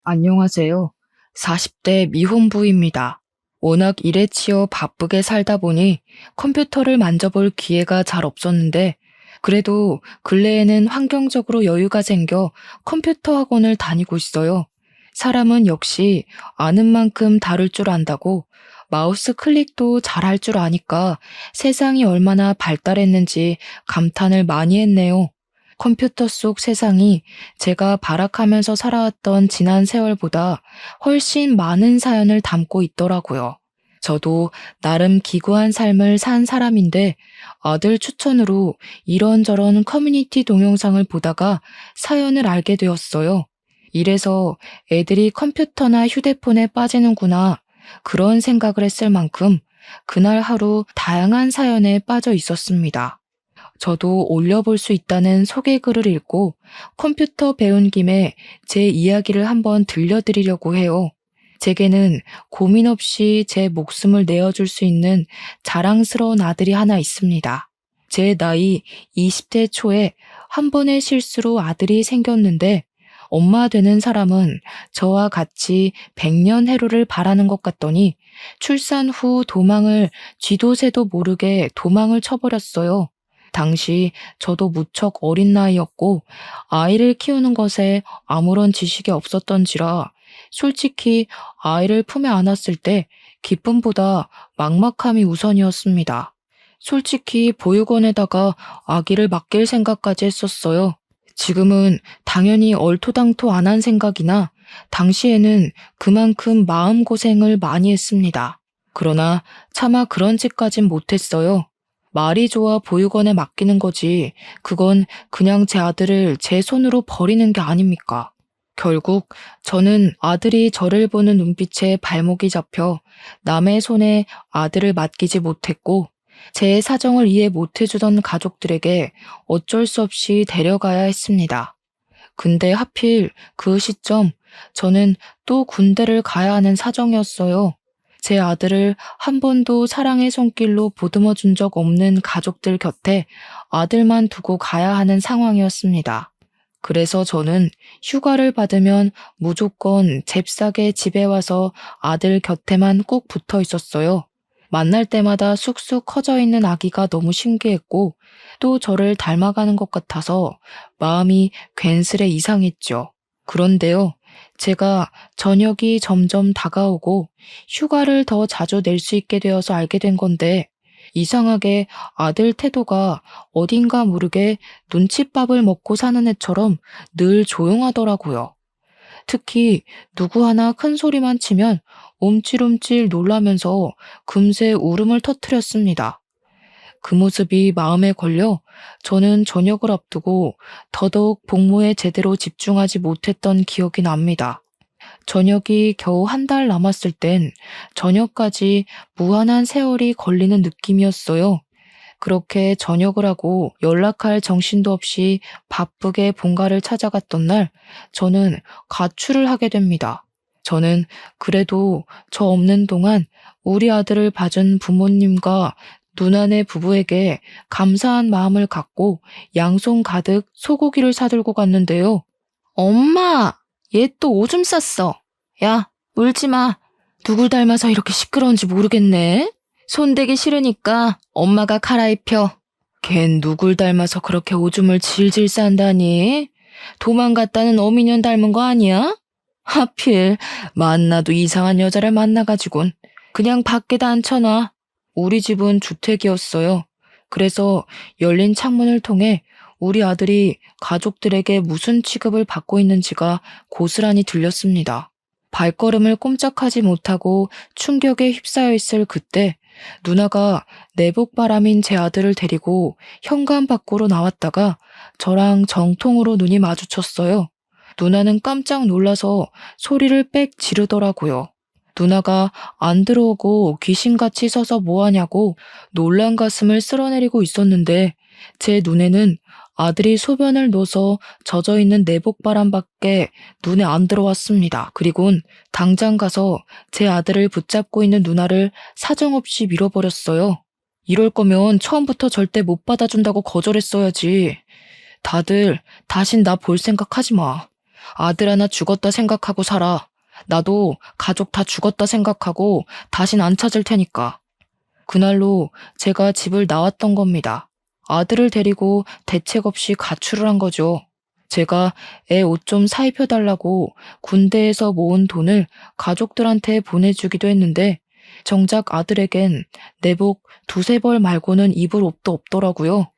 안녕하세요. 40대 미혼부입니다. 워낙 일에 치여 바쁘게 살다 보니 컴퓨터를 만져볼 기회가 잘 없었는데, 그래도 근래에는 환경적으로 여유가 생겨 컴퓨터 학원을 다니고 있어요. 사람은 역시 아는 만큼 다룰 줄 안다고, 마우스 클릭도 잘할 줄 아니까 세상이 얼마나 발달했는지 감탄을 많이 했네요. 컴퓨터 속 세상이 제가 발악하면서 살아왔던 지난 세월보다 훨씬 많은 사연을 담고 있더라고요. 저도 나름 기구한 삶을 산 사람인데, 아들 추천으로 이런저런 커뮤니티 동영상을 보다가 사연을 알게 되었어요. 이래서 애들이 컴퓨터나 휴대폰에 빠지는구나, 그런 생각을 했을 만큼 그날 하루 다양한 사연에 빠져 있었습니다. 저도 올려볼 수 있다는 소개글을 읽고 컴퓨터 배운 김에 제 이야기를 한번 들려드리려고 해요. 제게는 고민 없이 제 목숨을 내어줄 수 있는 자랑스러운 아들이 하나 있습니다. 제 나이 20대 초에 한 번의 실수로 아들이 생겼는데, 엄마 되는 사람은 저와 같이 100년 해로를 바라는 것 같더니 출산 후 도망을 쥐도 새도 모르게 도망을 쳐버렸어요. 당시 저도 무척 어린 나이였고 아이를 키우는 것에 아무런 지식이 없었던지라, 솔직히 아이를 품에 안았을 때 기쁨보다 막막함이 우선이었습니다. 솔직히 보육원에다가 아기를 맡길 생각까지 했었어요. 지금은 당연히 얼토당토 안 한 생각이나 당시에는 그만큼 마음고생을 많이 했습니다. 그러나 차마 그런 짓까진 못했어요. 말이 좋아 보육원에 맡기는 거지, 그건 그냥 제 아들을 제 손으로 버리는 게 아닙니까? 결국 저는 아들이 저를 보는 눈빛에 발목이 잡혀 남의 손에 아들을 맡기지 못했고, 제 사정을 이해 못해주던 가족들에게 어쩔 수 없이 데려가야 했습니다. 근데 하필 그 시점 저는 또 군대를 가야 하는 사정이었어요. 제 아들을 한 번도 사랑의 손길로 보듬어 준 적 없는 가족들 곁에 아들만 두고 가야 하는 상황이었습니다. 그래서 저는 휴가를 받으면 무조건 잽싸게 집에 와서 아들 곁에만 꼭 붙어 있었어요. 만날 때마다 쑥쑥 커져 있는 아기가 너무 신기했고, 또 저를 닮아가는 것 같아서 마음이 괜스레 이상했죠. 그런데요, 제가 저녁이 점점 다가오고 휴가를 더 자주 낼 수 있게 되어서 알게 된 건데, 이상하게 아들 태도가 어딘가 모르게 눈칫밥을 먹고 사는 애처럼 늘 조용하더라고요. 특히 누구 하나 큰 소리만 치면 움찔움찔 놀라면서 금세 울음을 터뜨렸습니다. 그 모습이 마음에 걸려 저는 저녁을 앞두고 더더욱 복무에 제대로 집중하지 못했던 기억이 납니다. 저녁이 겨우 한 달 남았을 땐 저녁까지 무한한 세월이 걸리는 느낌이었어요. 그렇게 저녁을 하고 연락할 정신도 없이 바쁘게 본가를 찾아갔던 날, 저는 가출을 하게 됩니다. 저는 그래도 저 없는 동안 우리 아들을 봐준 부모님과 누나네 부부에게 감사한 마음을 갖고 양손 가득 소고기를 사들고 갔는데요. 엄마! 얘 또 오줌 쌌어. 야, 울지 마. 누굴 닮아서 이렇게 시끄러운지 모르겠네. 손대기 싫으니까 엄마가 갈아입혀. 걘 누굴 닮아서 그렇게 오줌을 질질 싼다니? 도망갔다는 어미년 닮은 거 아니야? 하필 만나도 이상한 여자를 만나가지곤 그냥 밖에다 앉혀놔. 우리 집은 주택이었어요. 그래서 열린 창문을 통해 우리 아들이 가족들에게 무슨 취급을 받고 있는지가 고스란히 들렸습니다. 발걸음을 꼼짝하지 못하고 충격에 휩싸여 있을 그때, 누나가 내복바람인 제 아들을 데리고 현관 밖으로 나왔다가 저랑 정통으로 눈이 마주쳤어요. 누나는 깜짝 놀라서 소리를 빽 지르더라고요. 누나가 안 들어오고 귀신같이 서서 뭐하냐고 놀란 가슴을 쓸어내리고 있었는데, 제 눈에는 아들이 소변을 넣어서 젖어있는 내복바람밖에 눈에 안 들어왔습니다. 그리곤 당장 가서 제 아들을 붙잡고 있는 누나를 사정없이 밀어버렸어요. 이럴 거면 처음부터 절대 못 받아준다고 거절했어야지. 다들 다신 나 볼 생각 하지 마. 아들 하나 죽었다 생각하고 살아. 나도 가족 다 죽었다 생각하고 다신 안 찾을 테니까. 그날로 제가 집을 나왔던 겁니다. 아들을 데리고 대책 없이 가출을 한 거죠. 제가 애 옷 좀 사입혀달라고 군대에서 모은 돈을 가족들한테 보내주기도 했는데 정작 아들에겐 내복 두세 벌 말고는 입을 옷도 없더라고요.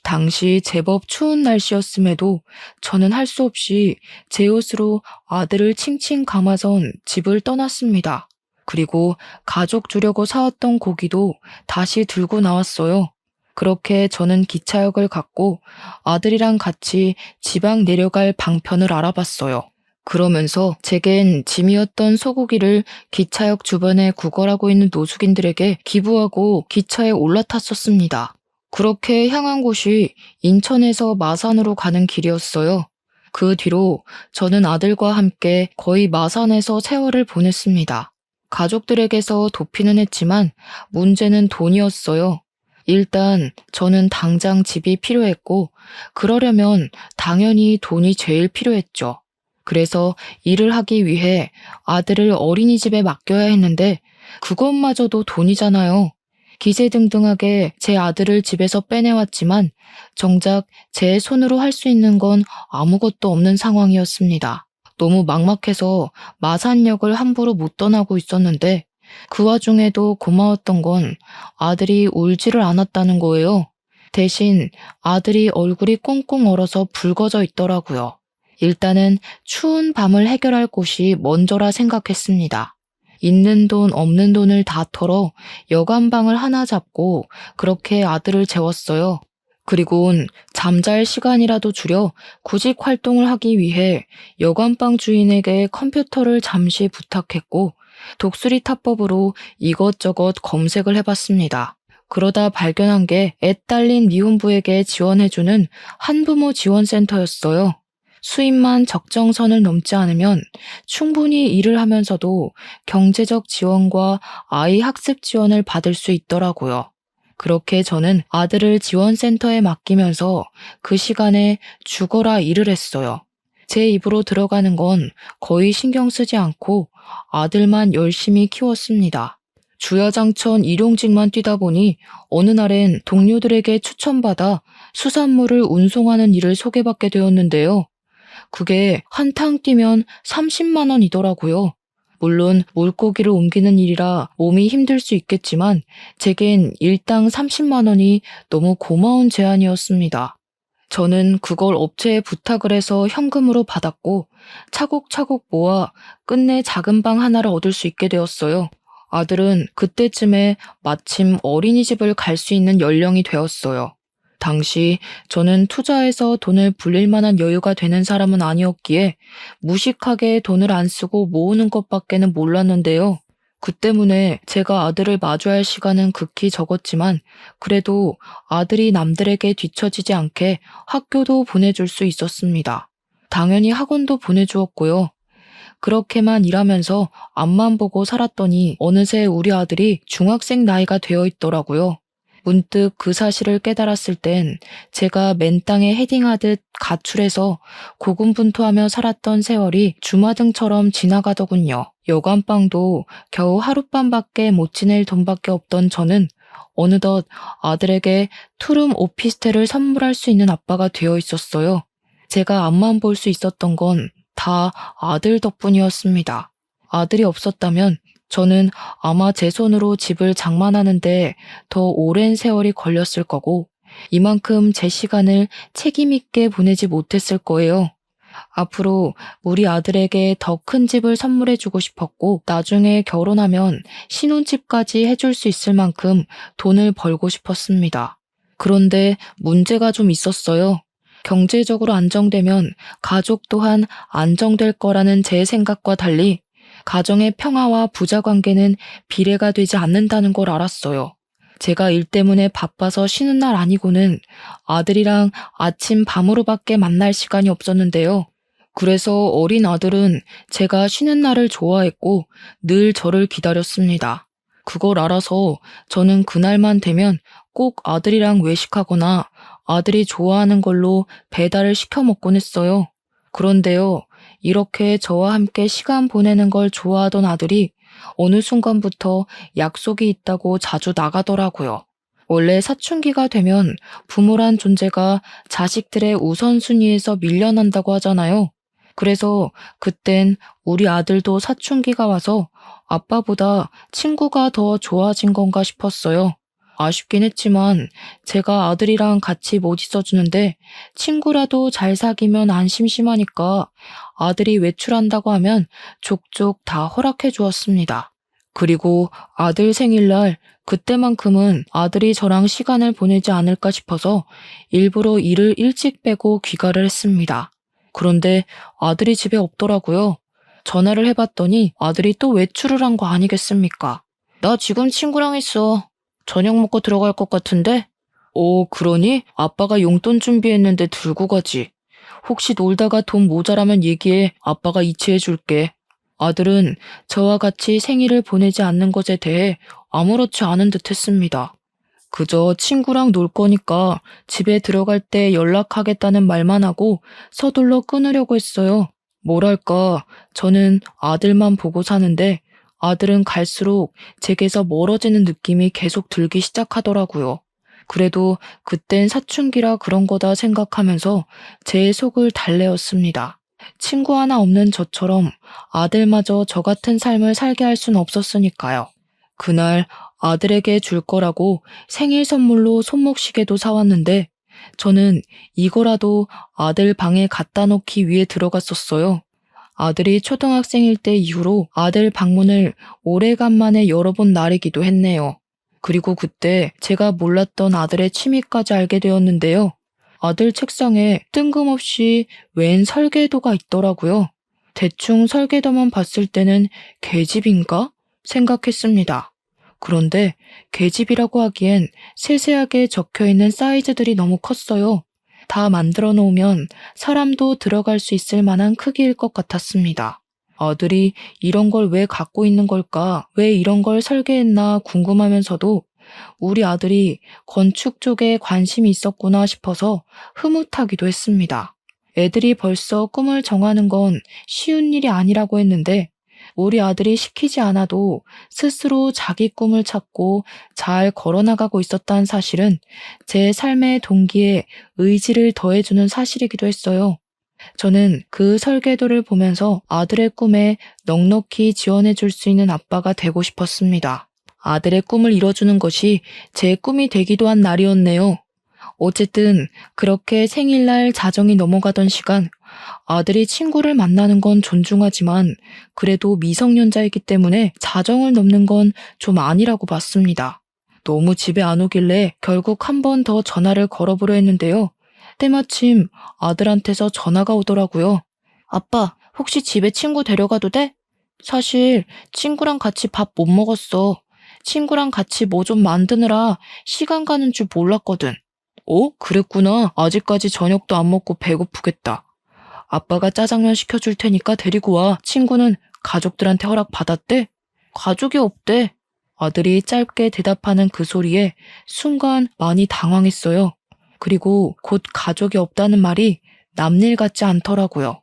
당시 제법 추운 날씨였음에도 저는 할 수 없이 제 옷으로 아들을 칭칭 감아선 집을 떠났습니다. 그리고 가족 주려고 사왔던 고기도 다시 들고 나왔어요. 그렇게 저는 기차역을 갔고 아들이랑 같이 지방 내려갈 방편을 알아봤어요. 그러면서 제겐 짐이었던 소고기를 기차역 주변에 구걸하고 있는 노숙인들에게 기부하고 기차에 올라탔었습니다. 그렇게 향한 곳이 인천에서 마산으로 가는 길이었어요. 그 뒤로 저는 아들과 함께 거의 마산에서 세월을 보냈습니다. 가족들에게서 도피는 했지만 문제는 돈이었어요. 일단 저는 당장 집이 필요했고 그러려면 당연히 돈이 제일 필요했죠. 그래서 일을 하기 위해 아들을 어린이집에 맡겨야 했는데 그것마저도 돈이잖아요. 기세등등하게 제 아들을 집에서 빼내왔지만 정작 제 손으로 할 수 있는 건 아무것도 없는 상황이었습니다. 너무 막막해서 마산역을 함부로 못 떠나고 있었는데 그 와중에도 고마웠던 건 아들이 울지를 않았다는 거예요. 대신 아들이 얼굴이 꽁꽁 얼어서 붉어져 있더라고요. 일단은 추운 밤을 해결할 곳이 먼저라 생각했습니다. 있는 돈 없는 돈을 다 털어 여관방을 하나 잡고 그렇게 아들을 재웠어요. 그리곤 잠잘 시간이라도 줄여 구직 활동을 하기 위해 여관방 주인에게 컴퓨터를 잠시 부탁했고 독수리 타법으로 이것저것 검색을 해봤습니다. 그러다 발견한 게 애 딸린 미혼부에게 지원해주는 한부모 지원센터였어요. 수입만 적정선을 넘지 않으면 충분히 일을 하면서도 경제적 지원과 아이 학습 지원을 받을 수 있더라고요. 그렇게 저는 아들을 지원센터에 맡기면서 그 시간에 죽어라 일을 했어요. 제 입으로 들어가는 건 거의 신경 쓰지 않고 아들만 열심히 키웠습니다. 주야장천 일용직만 뛰다 보니 어느 날엔 동료들에게 추천받아 수산물을 운송하는 일을 소개받게 되었는데요. 그게 한탕 뛰면 30만 원이더라고요. 물론 물고기를 옮기는 일이라 몸이 힘들 수 있겠지만 제겐 일당 30만 원이 너무 고마운 제안이었습니다. 저는 그걸 업체에 부탁을 해서 현금으로 받았고 차곡차곡 모아 끝내 작은 방 하나를 얻을 수 있게 되었어요. 아들은 그때쯤에 마침 어린이집을 갈 수 있는 연령이 되었어요. 당시 저는 투자해서 돈을 불릴 만한 여유가 되는 사람은 아니었기에 무식하게 돈을 안 쓰고 모으는 것밖에는 몰랐는데요. 그 때문에 제가 아들을 마주할 시간은 극히 적었지만 그래도 아들이 남들에게 뒤처지지 않게 학교도 보내줄 수 있었습니다. 당연히 학원도 보내주었고요. 그렇게만 일하면서 앞만 보고 살았더니 어느새 우리 아들이 중학생 나이가 되어 있더라고요. 문득 그 사실을 깨달았을 땐 제가 맨 땅에 헤딩하듯 가출해서 고군분투하며 살았던 세월이 주마등처럼 지나가더군요. 여관방도 겨우 하룻밤밖에 못 지낼 돈밖에 없던 저는 어느덧 아들에게 투룸 오피스텔을 선물할 수 있는 아빠가 되어 있었어요. 제가 앞만 볼 수 있었던 건 다 아들 덕분이었습니다. 아들이 없었다면 저는 아마 제 손으로 집을 장만하는데 더 오랜 세월이 걸렸을 거고 이만큼 제 시간을 책임있게 보내지 못했을 거예요. 앞으로 우리 아들에게 더 큰 집을 선물해주고 싶었고 나중에 결혼하면 신혼집까지 해줄 수 있을 만큼 돈을 벌고 싶었습니다. 그런데 문제가 좀 있었어요. 경제적으로 안정되면 가족 또한 안정될 거라는 제 생각과 달리 가정의 평화와 부자 관계는 비례가 되지 않는다는 걸 알았어요. 제가 일 때문에 바빠서 쉬는 날 아니고는 아들이랑 아침 밤으로밖에 만날 시간이 없었는데요. 그래서 어린 아들은 제가 쉬는 날을 좋아했고 늘 저를 기다렸습니다. 그걸 알아서 저는 그날만 되면 꼭 아들이랑 외식하거나 아들이 좋아하는 걸로 배달을 시켜 먹곤 했어요. 그런데요, 이렇게 저와 함께 시간 보내는 걸 좋아하던 아들이 어느 순간부터 약속이 있다고 자주 나가더라고요. 원래 사춘기가 되면 부모란 존재가 자식들의 우선순위에서 밀려난다고 하잖아요. 그래서 그땐 우리 아들도 사춘기가 와서 아빠보다 친구가 더 좋아진 건가 싶었어요. 아쉽긴 했지만 제가 아들이랑 같이 못 있어주는데 친구라도 잘 사귀면 안 심심하니까 아들이 외출한다고 하면 족족 다 허락해 주었습니다. 그리고 아들 생일날 그때만큼은 아들이 저랑 시간을 보내지 않을까 싶어서 일부러 일을 일찍 빼고 귀가를 했습니다. 그런데 아들이 집에 없더라고요. 전화를 해봤더니 아들이 또 외출을 한 거 아니겠습니까? 나 지금 친구랑 있어. 저녁 먹고 들어갈 것 같은데? 그러니? 아빠가 용돈 준비했는데 들고 가지. 혹시 놀다가 돈 모자라면 얘기해. 아빠가 이체해 줄게. 아들은 저와 같이 생일을 보내지 않는 것에 대해 아무렇지 않은 듯 했습니다. 그저 친구랑 놀 거니까 집에 들어갈 때 연락하겠다는 말만 하고 서둘러 끊으려고 했어요. 뭐랄까, 저는 아들만 보고 사는데 아들은 갈수록 제게서 멀어지는 느낌이 계속 들기 시작하더라고요. 그래도 그땐 사춘기라 그런 거다 생각하면서 제 속을 달래었습니다. 친구 하나 없는 저처럼 아들마저 저 같은 삶을 살게 할 순 없었으니까요. 그날 아들에게 줄 거라고 생일 선물로 손목시계도 사왔는데 저는 이거라도 아들 방에 갖다 놓기 위해 들어갔었어요. 아들이 초등학생일 때 이후로 아들 방문을 오래간만에 열어본 날이기도 했네요. 그리고 그때 제가 몰랐던 아들의 취미까지 알게 되었는데요. 아들 책상에 뜬금없이 웬 설계도가 있더라고요. 대충 설계도만 봤을 때는 계집인가 생각했습니다. 그런데 계집이라고 하기엔 세세하게 적혀있는 사이즈들이 너무 컸어요. 다 만들어 놓으면 사람도 들어갈 수 있을 만한 크기일 것 같았습니다. 아들이 이런 걸 왜 갖고 있는 걸까? 왜 이런 걸 설계했나 궁금하면서도 우리 아들이 건축 쪽에 관심이 있었구나 싶어서 흐뭇하기도 했습니다. 애들이 벌써 꿈을 정하는 건 쉬운 일이 아니라고 했는데 우리 아들이 시키지 않아도 스스로 자기 꿈을 찾고 잘 걸어나가고 있었다는 사실은 제 삶의 동기에 의지를 더해주는 사실이기도 했어요. 저는 그 설계도를 보면서 아들의 꿈에 넉넉히 지원해 줄 수 있는 아빠가 되고 싶었습니다. 아들의 꿈을 이뤄주는 것이 제 꿈이 되기도 한 날이었네요. 어쨌든 그렇게 생일날 자정이 넘어가던 시간, 아들이 친구를 만나는 건 존중하지만 그래도 미성년자이기 때문에 자정을 넘는 건 좀 아니라고 봤습니다. 너무 집에 안 오길래 결국 한 번 더 전화를 걸어보려 했는데요. 때마침 아들한테서 전화가 오더라고요. 아빠, 혹시 집에 친구 데려가도 돼? 사실 친구랑 같이 밥 못 먹었어. 친구랑 같이 뭐 좀 만드느라 시간 가는 줄 몰랐거든. 그랬구나. 아직까지 저녁도 안 먹고 배고프겠다. 아빠가 짜장면 시켜줄 테니까 데리고 와. 친구는 가족들한테 허락 받았대? 가족이 없대. 아들이 짧게 대답하는 그 소리에 순간 많이 당황했어요. 그리고 곧 가족이 없다는 말이 남일 같지 않더라고요.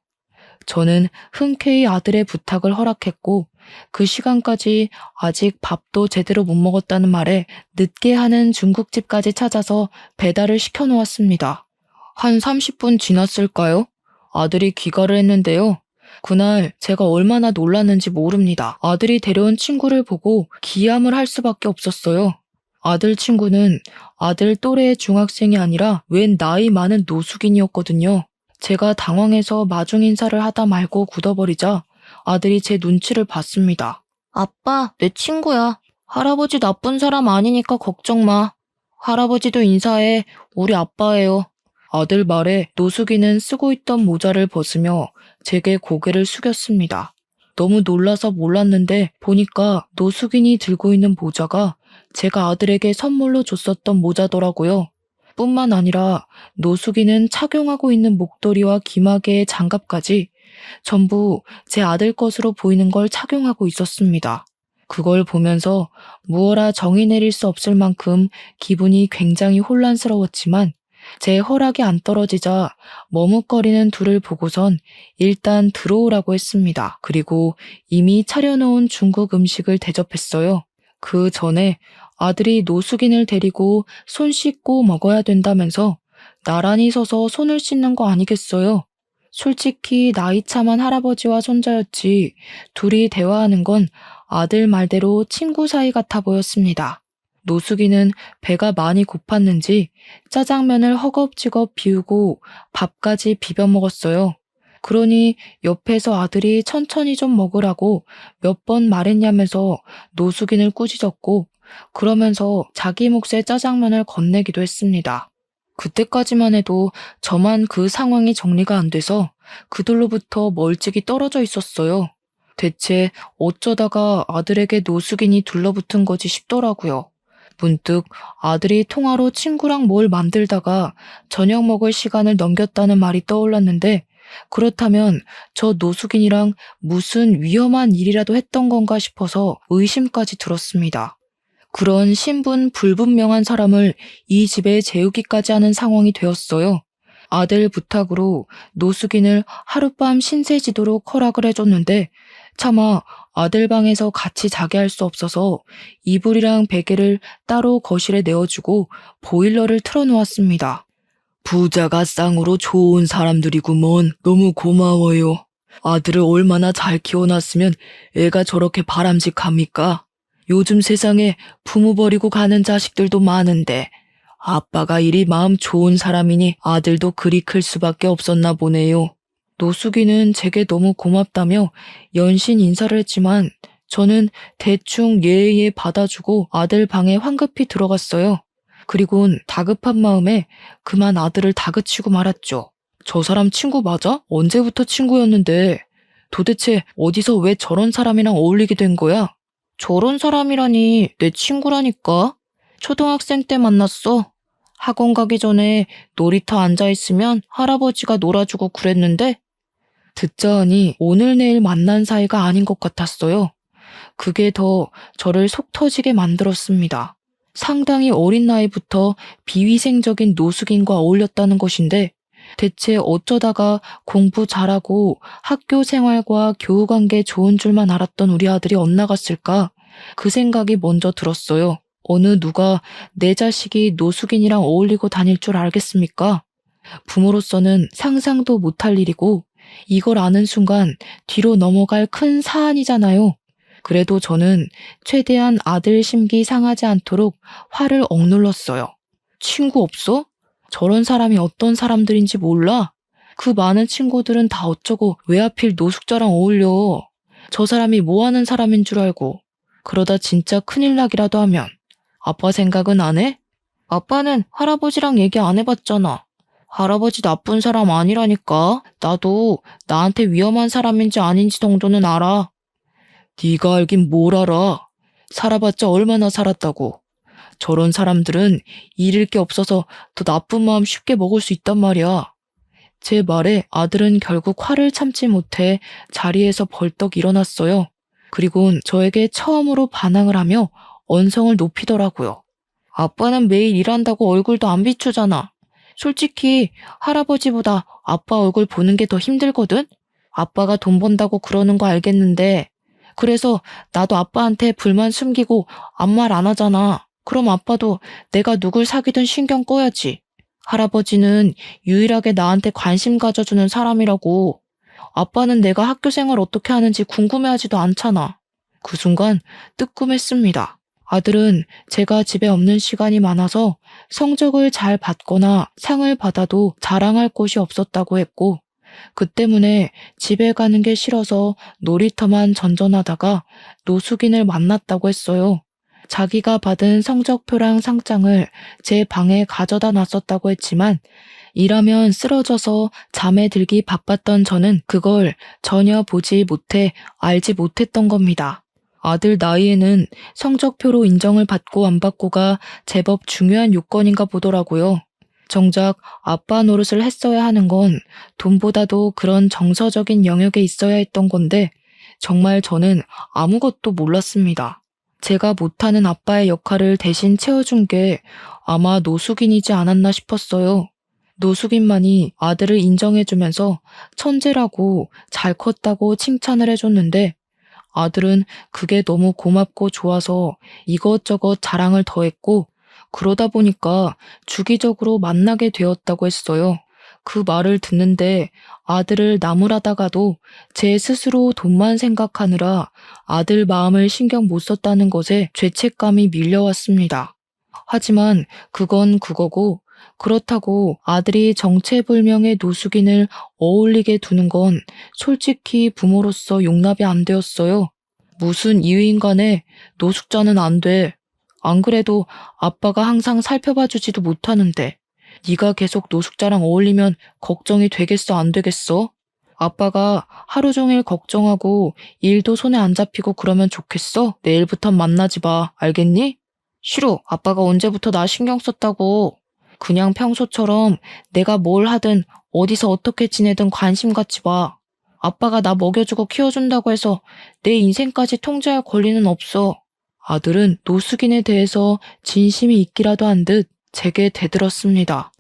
저는 흔쾌히 아들의 부탁을 허락했고 그 시간까지 아직 밥도 제대로 못 먹었다는 말에 늦게 하는 중국집까지 찾아서 배달을 시켜놓았습니다. 한 30분 지났을까요? 아들이 귀가를 했는데요. 그날 제가 얼마나 놀랐는지 모릅니다. 아들이 데려온 친구를 보고 기함을 할 수밖에 없었어요. 아들 친구는 아들 또래의 중학생이 아니라 웬 나이 많은 노숙인이었거든요. 제가 당황해서 마중 인사를 하다 말고 굳어버리자 아들이 제 눈치를 봤습니다. 아빠, 내 친구야. 할아버지 나쁜 사람 아니니까 걱정 마. 할아버지도 인사해. 우리 아빠예요. 아들 말에 노숙인은 쓰고 있던 모자를 벗으며 제게 고개를 숙였습니다. 너무 놀라서 몰랐는데 보니까 노숙인이 들고 있는 모자가 제가 아들에게 선물로 줬었던 모자더라고요. 뿐만 아니라 노숙인은 착용하고 있는 목도리와 기마개의 장갑까지 전부 제 아들 것으로 보이는 걸 착용하고 있었습니다. 그걸 보면서 무어라 정의 내릴 수 없을 만큼 기분이 굉장히 혼란스러웠지만 제 허락이 안 떨어지자 머뭇거리는 둘을 보고선 일단 들어오라고 했습니다. 그리고 이미 차려놓은 중국 음식을 대접했어요. 그 전에 아들이 노숙인을 데리고 손 씻고 먹어야 된다면서 나란히 서서 손을 씻는 거 아니겠어요? 솔직히 나이 참한 할아버지와 손자였지 둘이 대화하는 건 아들 말대로 친구 사이 같아 보였습니다. 노숙이는 배가 많이 고팠는지 짜장면을 허겁지겁 비우고 밥까지 비벼 먹었어요. 그러니 옆에서 아들이 천천히 좀 먹으라고 몇 번 말했냐면서 노숙인을 꾸짖었고 그러면서 자기 몫의 짜장면을 건네기도 했습니다. 그때까지만 해도 저만 그 상황이 정리가 안 돼서 그들로부터 멀찍이 떨어져 있었어요. 대체 어쩌다가 아들에게 노숙인이 둘러붙은 거지 싶더라고요. 문득 아들이 통화로 친구랑 뭘 만들다가 저녁 먹을 시간을 넘겼다는 말이 떠올랐는데 그렇다면 저 노숙인이랑 무슨 위험한 일이라도 했던 건가 싶어서 의심까지 들었습니다. 그런 신분 불분명한 사람을 이 집에 재우기까지 하는 상황이 되었어요. 아들 부탁으로 노숙인을 하룻밤 신세지도록 허락을 해줬는데 차마 아들 방에서 같이 자게 할 수 없어서 이불이랑 베개를 따로 거실에 내어주고 보일러를 틀어놓았습니다. 부자가 쌍으로 좋은 사람들이구먼. 너무 고마워요. 아들을 얼마나 잘 키워놨으면 애가 저렇게 바람직합니까? 요즘 세상에 부모 버리고 가는 자식들도 많은데 아빠가 이리 마음 좋은 사람이니 아들도 그리 클 수밖에 없었나 보네요. 노숙이는 제게 너무 고맙다며 연신 인사를 했지만 저는 대충 예의에 받아주고 아들 방에 황급히 들어갔어요. 그리곤 다급한 마음에 그만 아들을 다그치고 말았죠. 저 사람 친구 맞아? 언제부터 친구였는데 도대체 어디서 왜 저런 사람이랑 어울리게 된 거야? 저런 사람이라니 내 친구라니까. 초등학생 때 만났어. 학원 가기 전에 놀이터 앉아있으면 할아버지가 놀아주고 그랬는데 듣자 하니 오늘 내일 만난 사이가 아닌 것 같았어요. 그게 더 저를 속 터지게 만들었습니다. 상당히 어린 나이부터 비위생적인 노숙인과 어울렸다는 것인데 대체 어쩌다가 공부 잘하고 학교 생활과 교우관계 좋은 줄만 알았던 우리 아들이 엇나갔을까? 그 생각이 먼저 들었어요. 어느 누가 내 자식이 노숙인이랑 어울리고 다닐 줄 알겠습니까? 부모로서는 상상도 못할 일이고 이걸 아는 순간 뒤로 넘어갈 큰 사안이잖아요. 그래도 저는 최대한 아들 심기 상하지 않도록 화를 억눌렀어요. 친구 없어? 저런 사람이 어떤 사람들인지 몰라? 그 많은 친구들은 다 어쩌고 왜 하필 노숙자랑 어울려? 저 사람이 뭐 하는 사람인 줄 알고. 그러다 진짜 큰일 나기라도 하면 아빠 생각은 안 해? 아빠는 할아버지랑 얘기 안 해봤잖아. 할아버지 나쁜 사람 아니라니까. 나도 나한테 위험한 사람인지 아닌지 정도는 알아. 네가 알긴 뭘 알아. 살아봤자 얼마나 살았다고. 저런 사람들은 잃을 게 없어서 더 나쁜 마음 쉽게 먹을 수 있단 말이야. 제 말에 아들은 결국 화를 참지 못해 자리에서 벌떡 일어났어요. 그리곤 저에게 처음으로 반항을 하며 언성을 높이더라고요. 아빠는 매일 일한다고 얼굴도 안 비추잖아. 솔직히 할아버지보다 아빠 얼굴 보는 게 더 힘들거든? 아빠가 돈 번다고 그러는 거 알겠는데 그래서 나도 아빠한테 불만 숨기고 아무 말 안 하잖아. 그럼 아빠도 내가 누굴 사귀든 신경 꺼야지. 할아버지는 유일하게 나한테 관심 가져주는 사람이라고. 아빠는 내가 학교 생활 어떻게 하는지 궁금해하지도 않잖아. 그 순간 뜨끔했습니다. 아들은 제가 집에 없는 시간이 많아서 성적을 잘 받거나 상을 받아도 자랑할 곳이 없었다고 했고 그 때문에 집에 가는 게 싫어서 놀이터만 전전하다가 노숙인을 만났다고 했어요. 자기가 받은 성적표랑 상장을 제 방에 가져다 놨었다고 했지만 일하면 쓰러져서 잠에 들기 바빴던 저는 그걸 전혀 보지 못해 알지 못했던 겁니다. 아들 나이에는 성적표로 인정을 받고 안 받고가 제법 중요한 요건인가 보더라고요. 정작 아빠 노릇을 했어야 하는 건 돈보다도 그런 정서적인 영역에 있어야 했던 건데 정말 저는 아무것도 몰랐습니다. 제가 못하는 아빠의 역할을 대신 채워준 게 아마 노숙인이지 않았나 싶었어요. 노숙인만이 아들을 인정해주면서 천재라고 잘 컸다고 칭찬을 해줬는데 아들은 그게 너무 고맙고 좋아서 이것저것 자랑을 더했고 그러다 보니까 주기적으로 만나게 되었다고 했어요. 그 말을 듣는데 아들을 나무라다가도 제 스스로 돈만 생각하느라 아들 마음을 신경 못 썼다는 것에 죄책감이 밀려왔습니다. 하지만 그건 그거고 그렇다고 아들이 정체불명의 노숙인을 어울리게 두는 건 솔직히 부모로서 용납이 안 되었어요. 무슨 이유인 간에 노숙자는 안 돼. 안 그래도 아빠가 항상 살펴봐주지도 못하는데 네가 계속 노숙자랑 어울리면 걱정이 되겠어 안 되겠어? 아빠가 하루 종일 걱정하고 일도 손에 안 잡히고 그러면 좋겠어? 내일부턴 만나지 마. 알겠니? 싫어. 아빠가 언제부터 나 신경 썼다고. 그냥 평소처럼 내가 뭘 하든 어디서 어떻게 지내든 관심 갖지 마. 아빠가 나 먹여주고 키워준다고 해서 내 인생까지 통제할 권리는 없어. 아들은 노숙인에 대해서 진심이 있기라도 한 듯 제게 대들었습니다.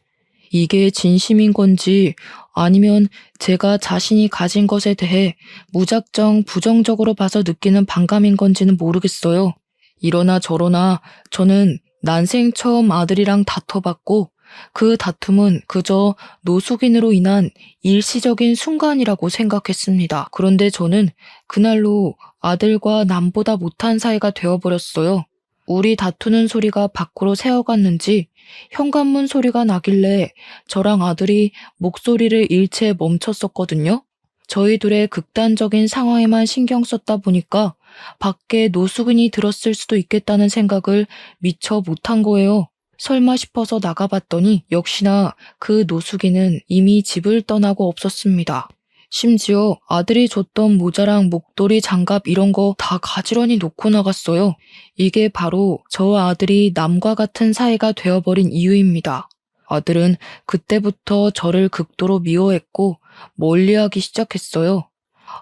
이게 진심인 건지 아니면 제가 자신이 가진 것에 대해 무작정 부정적으로 봐서 느끼는 반감인 건지는 모르겠어요. 이러나 저러나 저는 난생 처음 아들이랑 다퉈봤고 그 다툼은 그저 노숙인으로 인한 일시적인 순간이라고 생각했습니다. 그런데 저는 그날로 아들과 남보다 못한 사이가 되어버렸어요. 우리 다투는 소리가 밖으로 새어갔는지 현관문 소리가 나길래 저랑 아들이 목소리를 일체 멈췄었거든요. 저희 둘의 극단적인 상황에만 신경 썼다 보니까 밖에 노숙인이 들었을 수도 있겠다는 생각을 미처 못한 거예요. 설마 싶어서 나가봤더니 역시나 그 노숙인은 이미 집을 떠나고 없었습니다. 심지어 아들이 줬던 모자랑 목도리, 장갑 이런 거 다 가지런히 놓고 나갔어요. 이게 바로 저와 아들이 남과 같은 사이가 되어버린 이유입니다. 아들은 그때부터 저를 극도로 미워했고 멀리하기 시작했어요.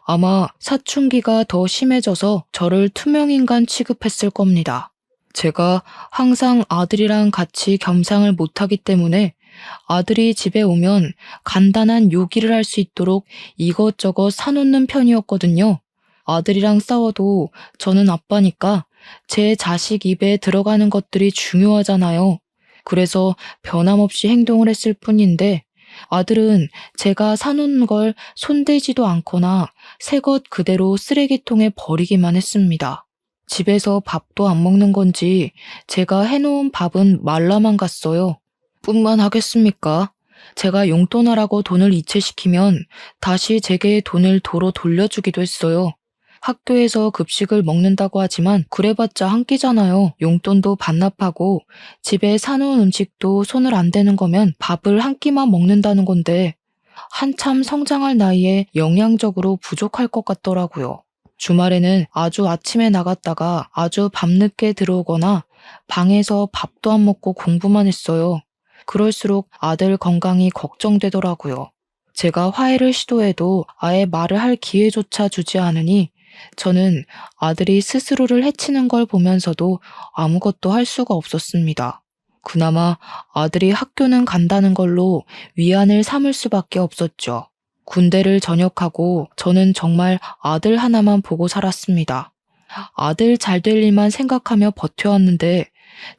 아마 사춘기가 더 심해져서 저를 투명인간 취급했을 겁니다. 제가 항상 아들이랑 같이 겸상을 못하기 때문에 아들이 집에 오면 간단한 요기를 할 수 있도록 이것저것 사놓는 편이었거든요. 아들이랑 싸워도 저는 아빠니까 제 자식 입에 들어가는 것들이 중요하잖아요. 그래서 변함없이 행동을 했을 뿐인데 아들은 제가 사놓은 걸 손대지도 않거나 새 것 그대로 쓰레기통에 버리기만 했습니다. 집에서 밥도 안 먹는 건지 제가 해놓은 밥은 말라만 갔어요. 뿐만 하겠습니까? 제가 용돈하라고 돈을 이체시키면 다시 제게 돈을 도로 돌려주기도 했어요. 학교에서 급식을 먹는다고 하지만 그래봤자 한 끼잖아요. 용돈도 반납하고 집에 사놓은 음식도 손을 안 대는 거면 밥을 한 끼만 먹는다는 건데 한참 성장할 나이에 영양적으로 부족할 것 같더라고요. 주말에는 아주 아침에 나갔다가 아주 밤늦게 들어오거나 방에서 밥도 안 먹고 공부만 했어요. 그럴수록 아들 건강이 걱정되더라고요. 제가 화해를 시도해도 아예 말을 할 기회조차 주지 않으니 저는 아들이 스스로를 해치는 걸 보면서도 아무것도 할 수가 없었습니다. 그나마 아들이 학교는 간다는 걸로 위안을 삼을 수밖에 없었죠. 군대를 전역하고 저는 정말 아들 하나만 보고 살았습니다. 아들 잘 될 일만 생각하며 버텨왔는데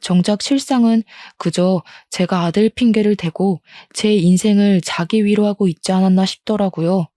정작 실상은 그저 제가 아들 핑계를 대고 제 인생을 자기 위로하고 있지 않았나 싶더라고요.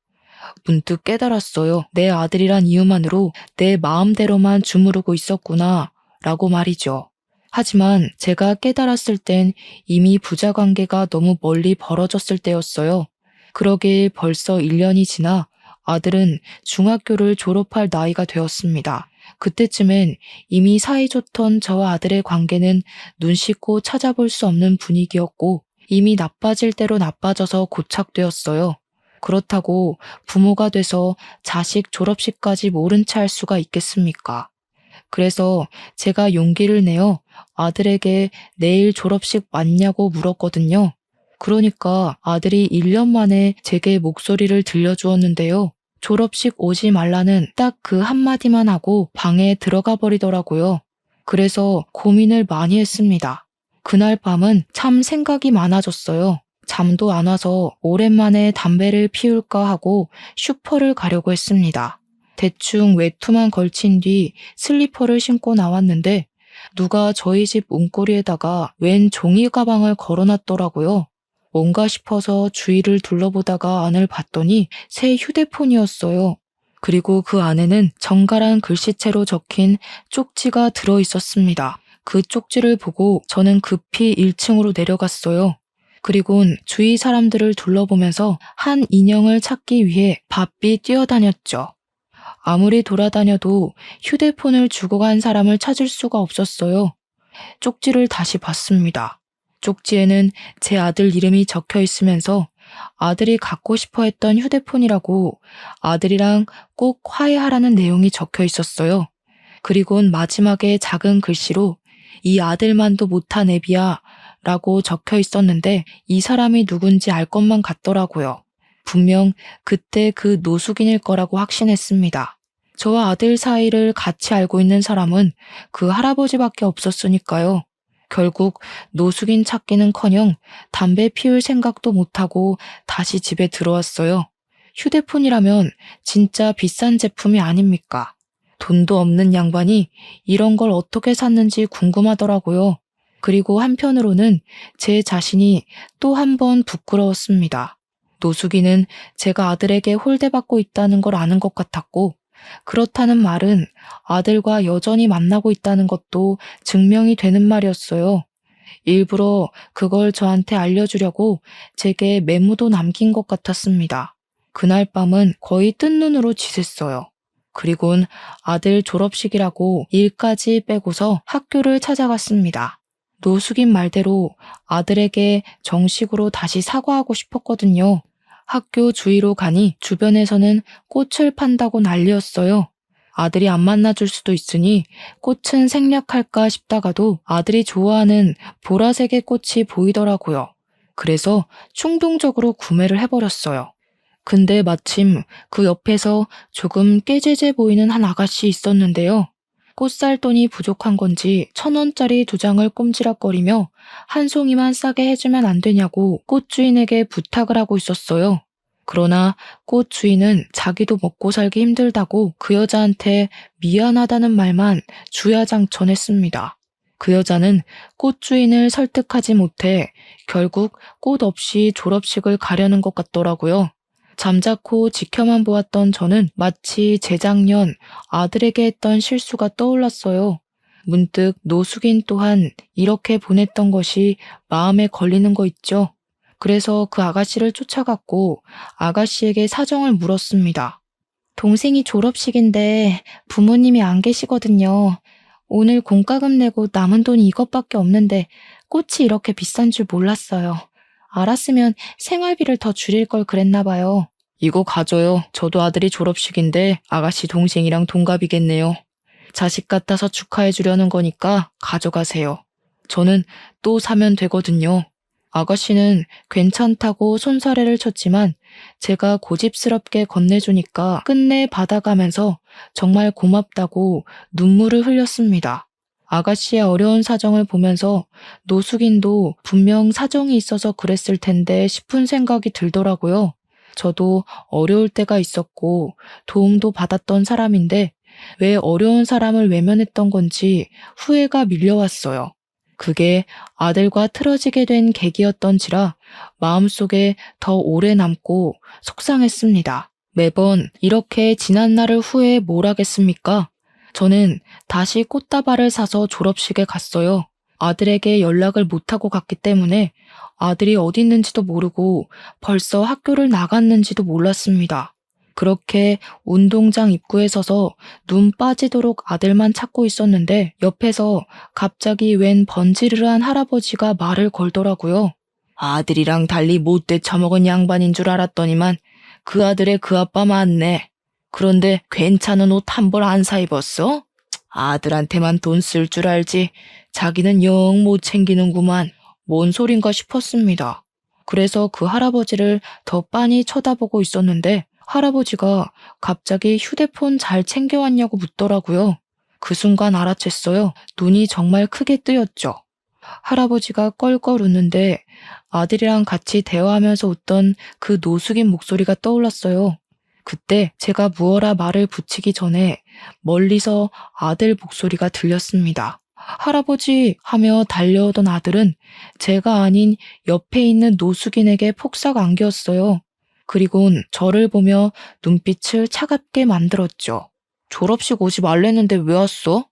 문득 깨달았어요. 내 아들이란 이유만으로 내 마음대로만 주무르고 있었구나 라고 말이죠. 하지만 제가 깨달았을 땐 이미 부자 관계가 너무 멀리 벌어졌을 때였어요. 그러길 벌써 1년이 지나 아들은 중학교를 졸업할 나이가 되었습니다. 그때쯤엔 이미 사이좋던 저와 아들의 관계는 눈 씻고 찾아볼 수 없는 분위기였고 이미 나빠질 대로 나빠져서 고착되었어요. 그렇다고 부모가 돼서 자식 졸업식까지 모른 채 할 수가 있겠습니까? 그래서 제가 용기를 내어 아들에게 내일 졸업식 맞냐고 물었거든요. 그러니까 아들이 1년 만에 제게 목소리를 들려주었는데요. 졸업식 오지 말라는 딱 그 한마디만 하고 방에 들어가 버리더라고요. 그래서 고민을 많이 했습니다. 그날 밤은 참 생각이 많아졌어요. 잠도 안 와서 오랜만에 담배를 피울까 하고 슈퍼를 가려고 했습니다. 대충 외투만 걸친 뒤 슬리퍼를 신고 나왔는데 누가 저희 집 문고리에다가 웬 종이 가방을 걸어놨더라고요. 뭔가 싶어서 주위를 둘러보다가 안을 봤더니 새 휴대폰이었어요. 그리고 그 안에는 정갈한 글씨체로 적힌 쪽지가 들어 있었습니다. 그 쪽지를 보고 저는 급히 1층으로 내려갔어요. 그리곤 주위 사람들을 둘러보면서 한 인형을 찾기 위해 바삐 뛰어다녔죠. 아무리 돌아다녀도 휴대폰을 주고 간 사람을 찾을 수가 없었어요. 쪽지를 다시 봤습니다. 쪽지에는 제 아들 이름이 적혀 있으면서 아들이 갖고 싶어 했던 휴대폰이라고 아들이랑 꼭 화해하라는 내용이 적혀 있었어요. 그리곤 마지막에 작은 글씨로 이 아들만도 못한 애비야 라고 적혀 있었는데 이 사람이 누군지 알 것만 같더라고요. 분명 그때 그 노숙인일 거라고 확신했습니다. 저와 아들 사이를 같이 알고 있는 사람은 그 할아버지밖에 없었으니까요. 결국 노숙인 찾기는커녕 담배 피울 생각도 못하고 다시 집에 들어왔어요. 휴대폰이라면 진짜 비싼 제품이 아닙니까? 돈도 없는 양반이 이런 걸 어떻게 샀는지 궁금하더라고요. 그리고 한편으로는 제 자신이 또 한 번 부끄러웠습니다. 노숙인은 제가 아들에게 홀대받고 있다는 걸 아는 것 같았고, 그렇다는 말은 아들과 여전히 만나고 있다는 것도 증명이 되는 말이었어요. 일부러 그걸 저한테 알려주려고 제게 메모도 남긴 것 같았습니다. 그날 밤은 거의 뜬 눈으로 지샜어요. 그리곤 아들 졸업식이라고 일까지 빼고서 학교를 찾아갔습니다. 노숙인 말대로 아들에게 정식으로 다시 사과하고 싶었거든요. 학교 주위로 가니 주변에서는 꽃을 판다고 난리였어요. 아들이 안 만나줄 수도 있으니 꽃은 생략할까 싶다가도 아들이 좋아하는 보라색의 꽃이 보이더라고요. 그래서 충동적으로 구매를 해버렸어요. 근데 마침 그 옆에서 조금 깨재재 보이는 한 아가씨 있었는데요. 꽃 살 돈이 부족한 건지 1,000원짜리 2장을 꼼지락거리며 한 송이만 싸게 해주면 안 되냐고 꽃 주인에게 부탁을 하고 있었어요. 그러나 꽃 주인은 자기도 먹고 살기 힘들다고 그 여자한테 미안하다는 말만 주야장천했습니다. 그 여자는 꽃 주인을 설득하지 못해 결국 꽃 없이 졸업식을 가려는 것 같더라고요. 잠자코 지켜만 보았던 저는 마치 재작년 아들에게 했던 실수가 떠올랐어요. 문득 노숙인 또한 이렇게 보냈던 것이 마음에 걸리는 거 있죠. 그래서 그 아가씨를 쫓아갔고 아가씨에게 사정을 물었습니다. 동생이 졸업식인데 부모님이 안 계시거든요. 오늘 공과금 내고 남은 돈이 이것밖에 없는데 꽃이 이렇게 비싼 줄 몰랐어요. 알았으면 생활비를 더 줄일 걸 그랬나 봐요. 이거 가져요. 저도 아들이 졸업식인데 아가씨 동생이랑 동갑이겠네요. 자식 같아서 축하해 주려는 거니까 가져가세요. 저는 또 사면 되거든요. 아가씨는 괜찮다고 손사래를 쳤지만 제가 고집스럽게 건네주니까 끝내 받아가면서 정말 고맙다고 눈물을 흘렸습니다. 아가씨의 어려운 사정을 보면서 노숙인도 분명 사정이 있어서 그랬을 텐데 싶은 생각이 들더라고요. 저도 어려울 때가 있었고 도움도 받았던 사람인데 왜 어려운 사람을 외면했던 건지 후회가 밀려왔어요. 그게 아들과 틀어지게 된 계기였던지라 마음속에 더 오래 남고 속상했습니다. 매번 이렇게 지난 날을 후회해 뭘 하겠습니까? 저는 다시 꽃다발을 사서 졸업식에 갔어요. 아들에게 연락을 못하고 갔기 때문에 아들이 어디 있는지도 모르고 벌써 학교를 나갔는지도 몰랐습니다. 그렇게 운동장 입구에 서서 눈 빠지도록 아들만 찾고 있었는데 옆에서 갑자기 웬 번지르르한 할아버지가 말을 걸더라고요. 아들이랑 달리 못돼 처먹은 양반인 줄 알았더니만 그 아들의 그 아빠 맞네. 그런데 괜찮은 옷 한 벌 안 사 입었어? 아들한테만 돈 쓸 줄 알지 자기는 영 못 챙기는구만. 뭔 소린가 싶었습니다. 그래서 그 할아버지를 더 빤히 쳐다보고 있었는데 할아버지가 갑자기 휴대폰 잘 챙겨왔냐고 묻더라고요. 그 순간 알아챘어요. 눈이 정말 크게 뜨였죠. 할아버지가 껄껄 웃는데 아들이랑 같이 대화하면서 웃던 그 노숙인 목소리가 떠올랐어요. 그때 제가 무어라 말을 붙이기 전에 멀리서 아들 목소리가 들렸습니다. 할아버지 하며 달려오던 아들은 제가 아닌 옆에 있는 노숙인에게 폭삭 안겼어요. 그리곤 저를 보며 눈빛을 차갑게 만들었죠. 졸업식 오지 말랬는데 왜 왔어?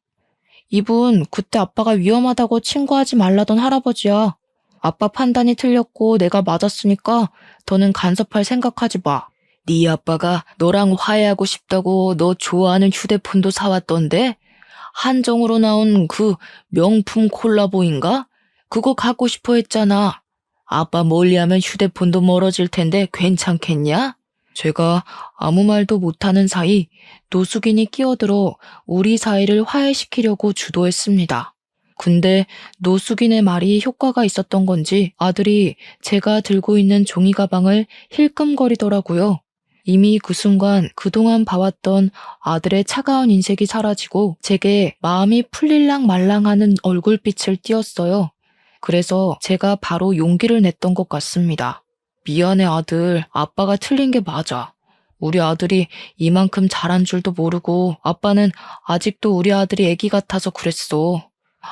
이분 그때 아빠가 위험하다고 친구하지 말라던 할아버지야. 아빠 판단이 틀렸고 내가 맞았으니까 더는 간섭할 생각하지 마. 네 아빠가 너랑 화해하고 싶다고 너 좋아하는 휴대폰도 사왔던데? 한정으로 나온 그 명품 콜라보인가? 그거 갖고 싶어 했잖아. 아빠 멀리하면 휴대폰도 멀어질 텐데 괜찮겠냐? 제가 아무 말도 못하는 사이 노숙인이 끼어들어 우리 사이를 화해시키려고 주도했습니다. 근데 노숙인의 말이 효과가 있었던 건지 아들이 제가 들고 있는 종이 가방을 힐끔거리더라고요. 이미 그 순간 그동안 봐왔던 아들의 차가운 인색이 사라지고 제게 마음이 풀릴랑 말랑하는 얼굴빛을 띄었어요. 그래서 제가 바로 용기를 냈던 것 같습니다. 미안해 아들, 아빠가 틀린 게 맞아. 우리 아들이 이만큼 잘한 줄도 모르고 아빠는 아직도 우리 아들이 애기 같아서 그랬어.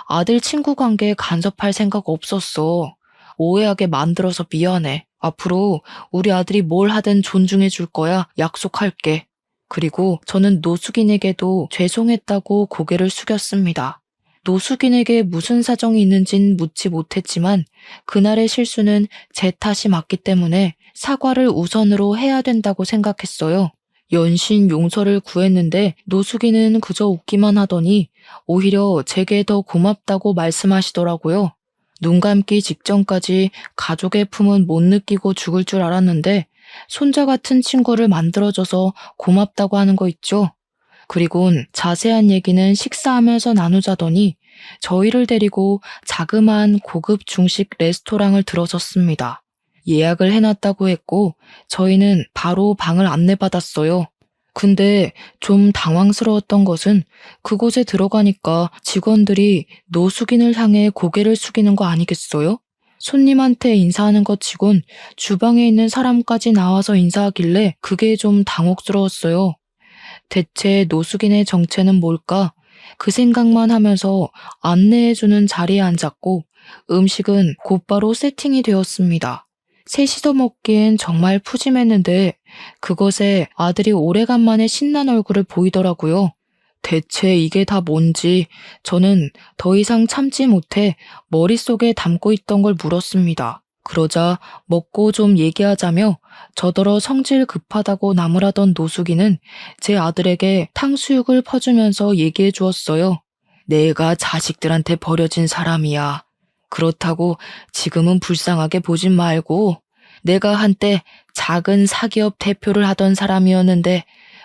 아들 친구 관계에 간섭할 생각 없었어. 오해하게 만들어서 미안해. 앞으로 우리 아들이 뭘 하든 존중해 줄 거야. 약속할게. 그리고 저는 노숙인에게도 죄송했다고 고개를 숙였습니다. 노숙인에게 무슨 사정이 있는진 묻지 못했지만 그날의 실수는 제 탓이 맞기 때문에 사과를 우선으로 해야 된다고 생각했어요. 연신 용서를 구했는데 노숙인은 그저 웃기만 하더니 오히려 제게 더 고맙다고 말씀하시더라고요. 눈 감기 직전까지 가족의 품은 못 느끼고 죽을 줄 알았는데 손자 같은 친구를 만들어줘서 고맙다고 하는 거 있죠. 그리곤 자세한 얘기는 식사하면서 나누자더니 저희를 데리고 자그마한 고급 중식 레스토랑을 들어섰습니다. 예약을 해놨다고 했고 저희는 바로 방을 안내받았어요. 근데 좀 당황스러웠던 것은 그곳에 들어가니까 직원들이 노숙인을 향해 고개를 숙이는 거 아니겠어요? 손님한테 인사하는 것 치곤 주방에 있는 사람까지 나와서 인사하길래 그게 좀 당혹스러웠어요. 대체 노숙인의 정체는 뭘까? 그 생각만 하면서 안내해주는 자리에 앉았고 음식은 곧바로 세팅이 되었습니다. 셋이서 먹기엔 정말 푸짐했는데 그것에 아들이 오래간만에 신난 얼굴을 보이더라고요. 대체 이게 다 뭔지 저는 더 이상 참지 못해 머릿속에 담고 있던 걸 물었습니다. 그러자 먹고 좀 얘기하자며 저더러 성질 급하다고 나무라던 노숙이는 제 아들에게 탕수육을 퍼주면서 얘기해 주었어요. 내가 자식들한테 버려진 사람이야. 그렇다고 지금은 불쌍하게 보진 말고 내가 한때 작은 사기업 대표를 하던 사람이었는데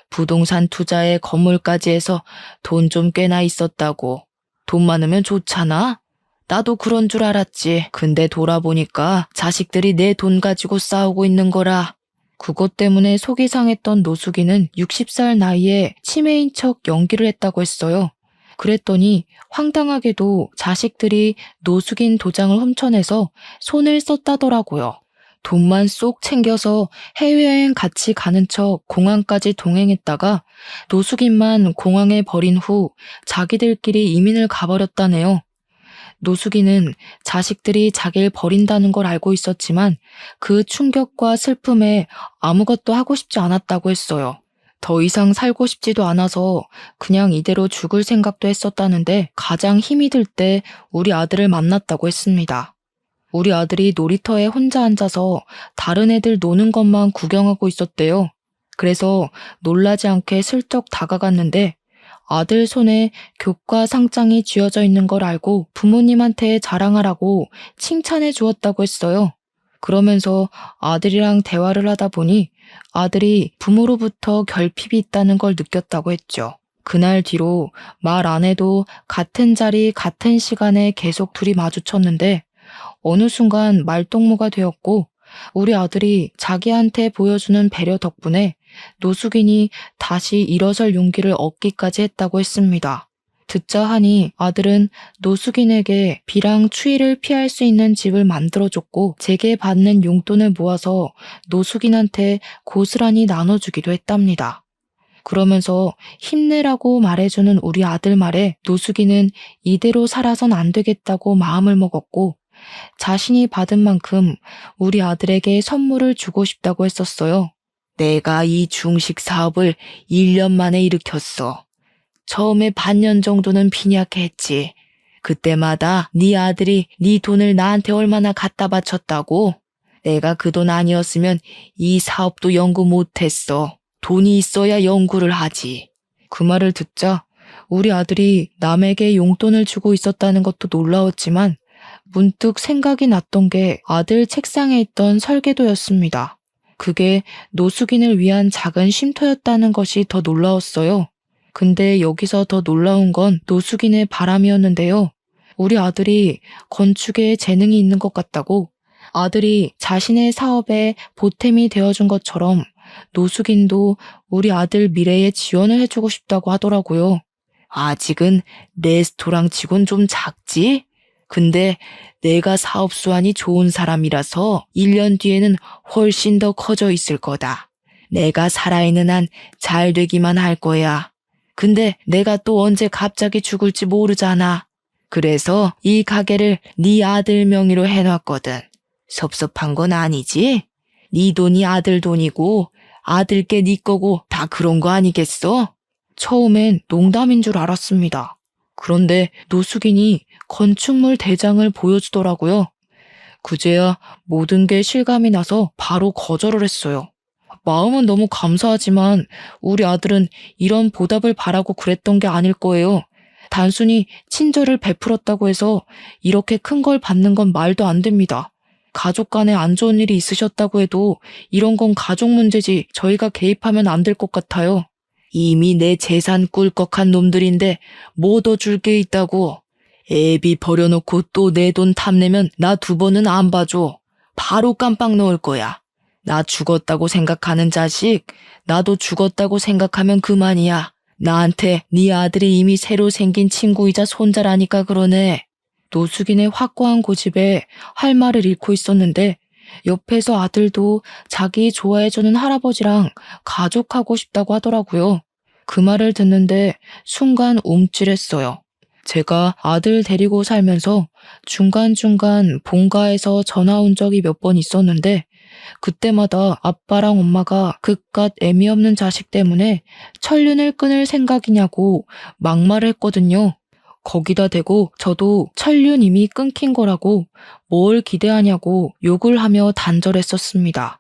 부동산 투자에 건물까지 해서 돈 좀 꽤나 있었다고. 돈 많으면 좋잖아? 나도 그런 줄 알았지. 근데 돌아보니까 자식들이 내 돈 가지고 싸우고 있는 거라. 그것 때문에 속이 상했던 노숙이는 60살 나이에 치매인 척 연기를 했다고 했어요. 그랬더니 황당하게도 자식들이 노숙인 도장을 훔쳐내서 손을 썼다더라고요. 돈만 쏙 챙겨서 해외여행 같이 가는 척 공항까지 동행했다가 노숙인만 공항에 버린 후 자기들끼리 이민을 가버렸다네요. 노숙인은 자식들이 자기를 버린다는 걸 알고 있었지만 그 충격과 슬픔에 아무것도 하고 싶지 않았다고 했어요. 더 이상 살고 싶지도 않아서 그냥 이대로 죽을 생각도 했었다는데 가장 힘이 들 때 우리 아들을 만났다고 했습니다. 우리 아들이 놀이터에 혼자 앉아서 다른 애들 노는 것만 구경하고 있었대요. 그래서 놀라지 않게 슬쩍 다가갔는데 아들 손에 교과 상장이 쥐어져 있는 걸 알고 부모님한테 자랑하라고 칭찬해 주었다고 했어요. 그러면서 아들이랑 대화를 하다 보니 아들이 부모로부터 결핍이 있다는 걸 느꼈다고 했죠. 그날 뒤로 말 안 해도 같은 자리 같은 시간에 계속 둘이 마주쳤는데 어느 순간 말동무가 되었고 우리 아들이 자기한테 보여주는 배려 덕분에 노숙인이 다시 일어설 용기를 얻기까지 했다고 했습니다. 듣자 하니 아들은 노숙인에게 비랑 추위를 피할 수 있는 집을 만들어줬고 제게 받는 용돈을 모아서 노숙인한테 고스란히 나눠주기도 했답니다. 그러면서 힘내라고 말해주는 우리 아들 말에 노숙인은 이대로 살아선 안 되겠다고 마음을 먹었고 자신이 받은 만큼 우리 아들에게 선물을 주고 싶다고 했었어요. 내가 이 중식 사업을 1년 만에 일으켰어. 처음에 반년 정도는 빈약했지. 그때마다 네 아들이 네 돈을 나한테 얼마나 갖다 바쳤다고? 내가 그 돈 아니었으면 이 사업도 연구 못했어. 돈이 있어야 연구를 하지. 그 말을 듣자 우리 아들이 남에게 용돈을 주고 있었다는 것도 놀라웠지만 문득 생각이 났던 게 아들 책상에 있던 설계도였습니다. 그게 노숙인을 위한 작은 쉼터였다는 것이 더 놀라웠어요. 근데 여기서 더 놀라운 건 노숙인의 바람이었는데요. 우리 아들이 건축에 재능이 있는 것 같다고 아들이 자신의 사업에 보탬이 되어준 것처럼 노숙인도 우리 아들 미래에 지원을 해주고 싶다고 하더라고요. 아직은 레스토랑 치곤 좀 작지? 근데 내가 사업 수완이 좋은 사람이라서 1년 뒤에는 훨씬 더 커져 있을 거다. 내가 살아있는 한 잘 되기만 할 거야. 근데 내가 또 언제 갑자기 죽을지 모르잖아. 그래서 이 가게를 네 아들 명의로 해놨거든. 섭섭한 건 아니지? 네 돈이 아들 돈이고 아들께 네 거고 다 그런 거 아니겠어? 처음엔 농담인 줄 알았습니다. 그런데 노숙인이 건축물 대장을 보여주더라고요. 그제야 모든 게 실감이 나서 바로 거절을 했어요. 마음은 너무 감사하지만 우리 아들은 이런 보답을 바라고 그랬던 게 아닐 거예요. 단순히 친절을 베풀었다고 해서 이렇게 큰 걸 받는 건 말도 안 됩니다. 가족 간에 안 좋은 일이 있으셨다고 해도 이런 건 가족 문제지 저희가 개입하면 안 될 것 같아요. 이미 내 재산 꿀꺽한 놈들인데 뭐 더 줄 게 있다고. 애비 버려놓고 또 내 돈 탐내면 나 2번은 안 봐줘. 바로 깜빡 넣을 거야. 나 죽었다고 생각하는 자식, 나도 죽었다고 생각하면 그만이야. 나한테 네 아들이 이미 새로 생긴 친구이자 손자라니까 그러네. 노숙인의 확고한 고집에 할 말을 잃고 있었는데 옆에서 아들도 자기 좋아해주는 할아버지랑 가족하고 싶다고 하더라고요. 그 말을 듣는데 순간 움찔했어요. 제가 아들 데리고 살면서 중간중간 본가에서 전화 온 적이 몇 번 있었는데 그때마다 아빠랑 엄마가 그깟 애미 없는 자식 때문에 천륜을 끊을 생각이냐고 막말을 했거든요. 거기다 대고 저도 천륜 이미 끊긴 거라고 뭘 기대하냐고 욕을 하며 단절했었습니다.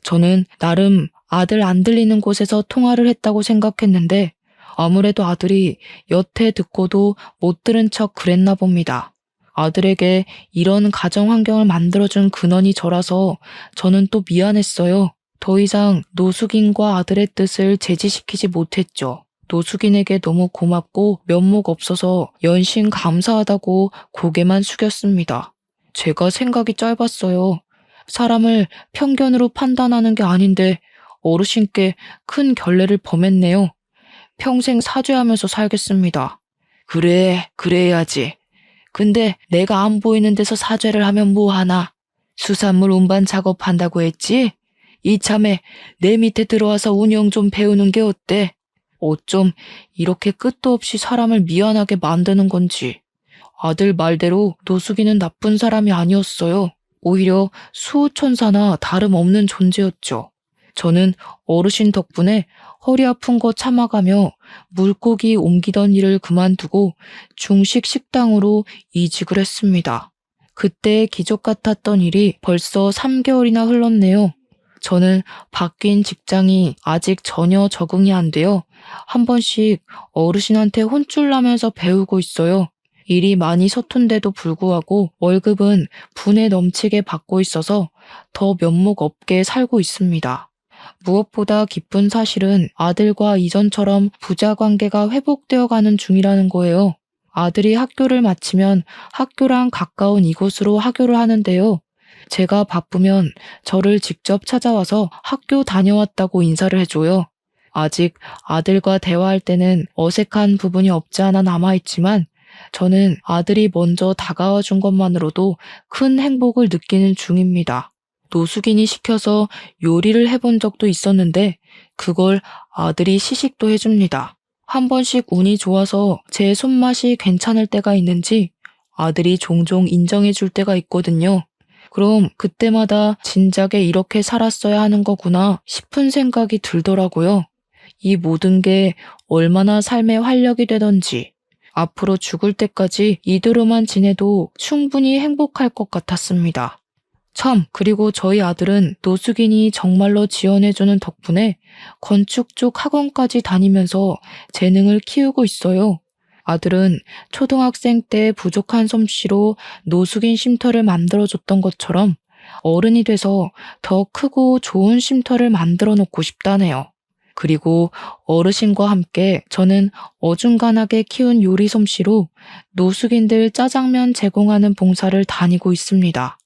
저는 나름 아들 안 들리는 곳에서 통화를 했다고 생각했는데 아무래도 아들이 여태 듣고도 못 들은 척 그랬나 봅니다. 아들에게 이런 가정 환경을 만들어준 근원이 저라서 저는 또 미안했어요. 더 이상 노숙인과 아들의 뜻을 제지시키지 못했죠. 노숙인에게 너무 고맙고 면목 없어서 연신 감사하다고 고개만 숙였습니다. 제가 생각이 짧았어요. 사람을 편견으로 판단하는 게 아닌데 어르신께 큰 결례를 범했네요. 평생 사죄하면서 살겠습니다. 그래, 그래야지. 근데 내가 안 보이는 데서 사죄를 하면 뭐하나? 수산물 운반 작업한다고 했지? 이참에 내 밑에 들어와서 운영 좀 배우는 게 어때? 어쩜 이렇게 끝도 없이 사람을 미안하게 만드는 건지. 아들 말대로 노숙인은 나쁜 사람이 아니었어요. 오히려 수호천사나 다름없는 존재였죠. 저는 어르신 덕분에 허리 아픈 거 참아가며 물고기 옮기던 일을 그만두고 중식 식당으로 이직을 했습니다. 그때 기적 같았던 일이 벌써 3개월이나 흘렀네요. 저는 바뀐 직장이 아직 전혀 적응이 안 돼요. 한 번씩 어르신한테 혼쭐 나면서 배우고 있어요. 일이 많이 서툰데도 불구하고 월급은 분에 넘치게 받고 있어서 더 면목 없게 살고 있습니다. 무엇보다 기쁜 사실은 아들과 이전처럼 부자 관계가 회복되어 가는 중이라는 거예요. 아들이 학교를 마치면 학교랑 가까운 이곳으로 하교를 하는데요. 제가 바쁘면 저를 직접 찾아와서 학교 다녀왔다고 인사를 해줘요. 아직 아들과 대화할 때는 어색한 부분이 없지 않아 남아있지만 저는 아들이 먼저 다가와 준 것만으로도 큰 행복을 느끼는 중입니다. 노숙인이 시켜서 요리를 해본 적도 있었는데 그걸 아들이 시식도 해줍니다. 한 번씩 운이 좋아서 제 손맛이 괜찮을 때가 있는지 아들이 종종 인정해줄 때가 있거든요. 그럼 그때마다 진작에 이렇게 살았어야 하는 거구나 싶은 생각이 들더라고요. 이 모든 게 얼마나 삶의 활력이 되던지 앞으로 죽을 때까지 이대로만 지내도 충분히 행복할 것 같았습니다. 참, 그리고 저희 아들은 노숙인이 정말로 지원해주는 덕분에 건축 쪽 학원까지 다니면서 재능을 키우고 있어요. 아들은 초등학생 때 부족한 솜씨로 노숙인 쉼터를 만들어줬던 것처럼 어른이 돼서 더 크고 좋은 쉼터를 만들어 놓고 싶다네요. 그리고 어르신과 함께 저는 어중간하게 키운 요리 솜씨로 노숙인들 짜장면 제공하는 봉사를 다니고 있습니다.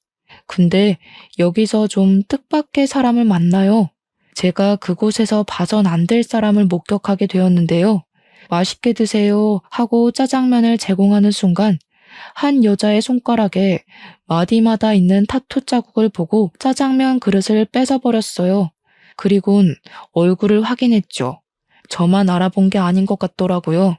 근데 여기서 좀 뜻밖의 사람을 만나요. 제가 그곳에서 봐선 안 될 사람을 목격하게 되었는데요. 맛있게 드세요 하고 짜장면을 제공하는 순간 한 여자의 손가락에 마디마다 있는 타투 자국을 보고 짜장면 그릇을 뺏어버렸어요. 그리곤 얼굴을 확인했죠. 저만 알아본 게 아닌 것 같더라고요.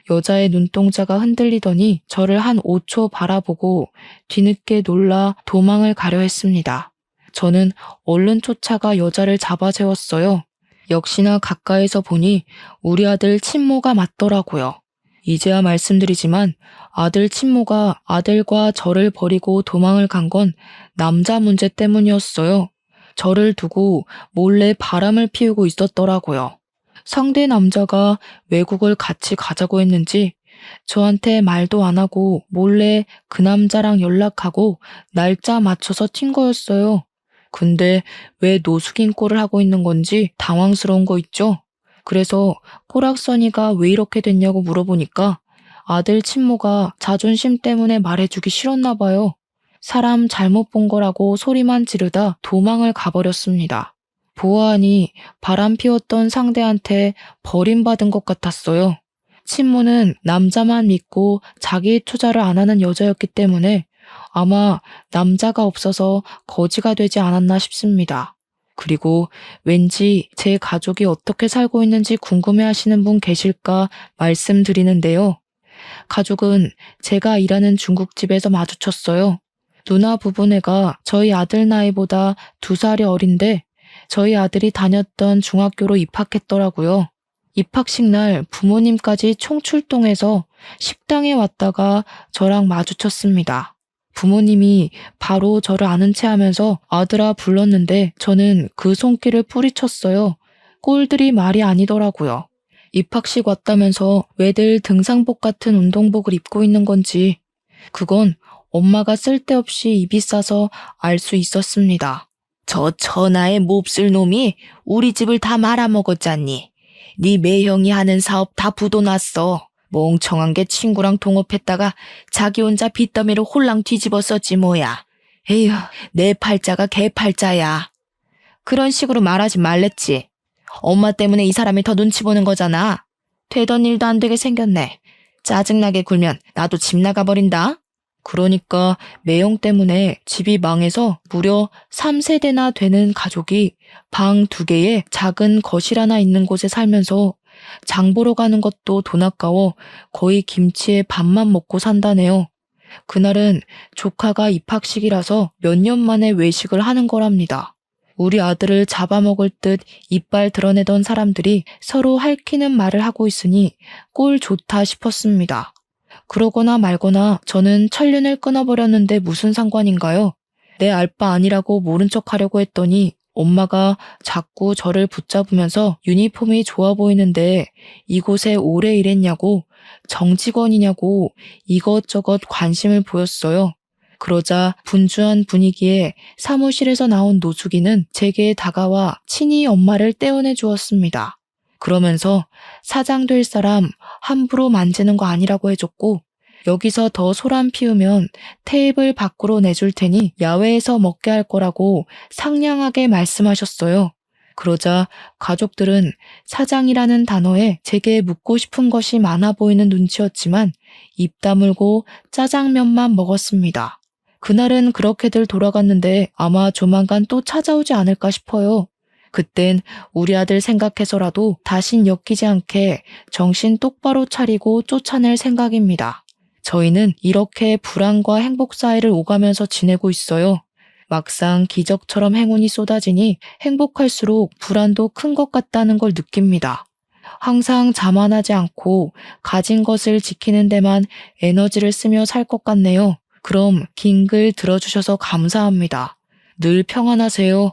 여자의 눈동자가 흔들리더니 저를 한 5초 바라보고 뒤늦게 놀라 도망을 가려 했습니다. 저는 얼른 쫓아가 여자를 잡아 세웠어요. 역시나 가까이서 보니 우리 아들 친모가 맞더라고요. 이제야 말씀드리지만 아들 친모가 아들과 저를 버리고 도망을 간 건 남자 문제 때문이었어요. 저를 두고 몰래 바람을 피우고 있었더라고요. 상대 남자가 외국을 같이 가자고 했는지 저한테 말도 안 하고 몰래 그 남자랑 연락하고 날짜 맞춰서 튄 거였어요. 근데 왜 노숙인 꼴을 하고 있는 건지 당황스러운 거 있죠? 그래서 꼬락서니가 왜 이렇게 됐냐고 물어보니까 아들 친모가 자존심 때문에 말해주기 싫었나 봐요. 사람 잘못 본 거라고 소리만 지르다 도망을 가버렸습니다. 보아하니 바람 피웠던 상대한테 버림받은 것 같았어요. 친모는 남자만 믿고 자기 투자를 안 하는 여자였기 때문에 아마 남자가 없어서 거지가 되지 않았나 싶습니다. 그리고 왠지 제 가족이 어떻게 살고 있는지 궁금해하시는 분 계실까 말씀드리는데요. 가족은 제가 일하는 중국집에서 마주쳤어요. 누나 부부네가 저희 아들 나이보다 2살이 어린데 저희 아들이 다녔던 중학교로 입학했더라고요. 입학식 날 부모님까지 총출동해서 식당에 왔다가 저랑 마주쳤습니다. 부모님이 바로 저를 아는 체 하면서 아들아 불렀는데 저는 그 손길을 뿌리쳤어요. 꼴들이 말이 아니더라고요. 입학식 왔다면서 왜들 등산복 같은 운동복을 입고 있는 건지 그건 엄마가 쓸데없이 입이 싸서 알 수 있었습니다. 저 천하의 몹쓸 놈이 우리 집을 다 말아먹었잖니. 네 매형이 하는 사업 다 부도났어. 멍청한 게 친구랑 동업했다가 자기 혼자 빚더미를 홀랑 뒤집었었지 뭐야. 에휴, 내 팔자가 개 팔자야. 그런 식으로 말하지 말랬지. 엄마 때문에 이 사람이 더 눈치 보는 거잖아. 되던 일도 안 되게 생겼네. 짜증나게 굴면 나도 집 나가버린다. 그러니까 매형 때문에 집이 망해서 무려 3세대나 되는 가족이 방 2개에 작은 거실 하나 있는 곳에 살면서 장 보러 가는 것도 돈 아까워 거의 김치에 밥만 먹고 산다네요. 그날은 조카가 입학식이라서 몇 년 만에 외식을 하는 거랍니다. 우리 아들을 잡아먹을 듯 이빨 드러내던 사람들이 서로 핥히는 말을 하고 있으니 꼴 좋다 싶었습니다. 그러거나 말거나 저는 천륜을 끊어버렸는데 무슨 상관인가요? 내 알바 아니라고 모른 척 하려고 했더니 엄마가 자꾸 저를 붙잡으면서 유니폼이 좋아 보이는데 이곳에 오래 일했냐고 정직원이냐고 이것저것 관심을 보였어요. 그러자 분주한 분위기에 사무실에서 나온 노숙인은 제게 다가와 친히 엄마를 떼어내 주었습니다. 그러면서 사장 될 사람 함부로 만지는 거 아니라고 해줬고 여기서 더 소란 피우면 테이블 밖으로 내줄 테니 야외에서 먹게 할 거라고 상냥하게 말씀하셨어요. 그러자 가족들은 사장이라는 단어에 제게 묻고 싶은 것이 많아 보이는 눈치였지만 입 다물고 짜장면만 먹었습니다. 그날은 그렇게들 돌아갔는데 아마 조만간 또 찾아오지 않을까 싶어요. 그땐 우리 아들 생각해서라도 다신 엮이지 않게 정신 똑바로 차리고 쫓아낼 생각입니다. 저희는 이렇게 불안과 행복 사이를 오가면서 지내고 있어요. 막상 기적처럼 행운이 쏟아지니 행복할수록 불안도 큰 것 같다는 걸 느낍니다. 항상 자만하지 않고 가진 것을 지키는 데만 에너지를 쓰며 살 것 같네요. 그럼 긴 글 들어주셔서 감사합니다. 늘 평안하세요.